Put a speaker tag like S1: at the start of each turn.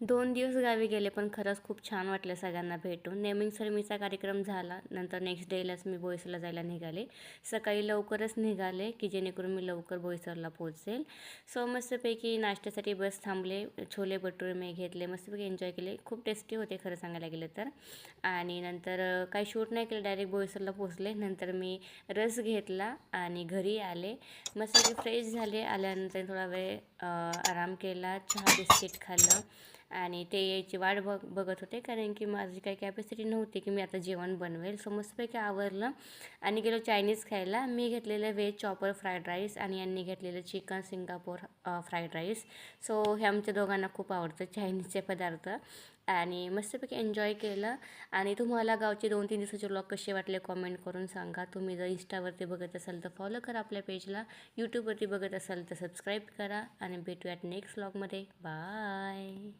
S1: 2 दिवस गावी गेले, पण खरंच खूप छान वाटलं सगळ्यांना भेटून. नेमिंग सेरेमनीचा कार्यक्रम झाला. नंतर नेक्स्ट डेलाच मी बोईसरला जायला निघाले. सकाळी लवकरच निघाले, की जेणेकरून मी लवकर बोईसरला पोहोचेल. सो मस्तपैकी नाश्त्यासाठी बस थांबले. छोले भटुरे मी घेतले. मस्तपैकी एन्जॉय केले. खूप टेस्टी होते खरं सांगायला गेलं तर. आणि नंतर काही शूट नाही केलं, डायरेक्ट बोईसरला पोहोचले. नंतर मी रस घेतला आणि घरी आले. मस्तपैकी फ्रेश झाले. आल्यानंतर थोडा वेळ आराम केला. चहा बिस्किट खाल्लं आणि ते यायची वाट बघत होते, कारण की माझी काही कॅपॅसिटी नव्हती की मी आता जेवण बनवेल. सो मस्तपैकी आवरलं आणि गेलो चायनीज खायला. मी घेतलेलं व्हेज चॉपर फ्राईड राईस आणि यांनी घेतलेलं chicken Singapore fried rice. So हे आमच्या दोघांना खूप आवडतं चायनीजचे पदार्थ आणि मस्तपैकी एन्जॉय केलं. आणि तुम्हाला गावचे 2-3 दिवसाचे व्लॉग कसे वाटले कॉमेंट करून सांगा. तुम्ही जर इंस्टावरती बघत असाल तर फॉलो करा आपल्या पेजला. यूट्यूबवरती बघत असाल तर सबस्क्राईब करा आणि भेटूयात नेक्स्ट व्लॉगमध्ये. बाय.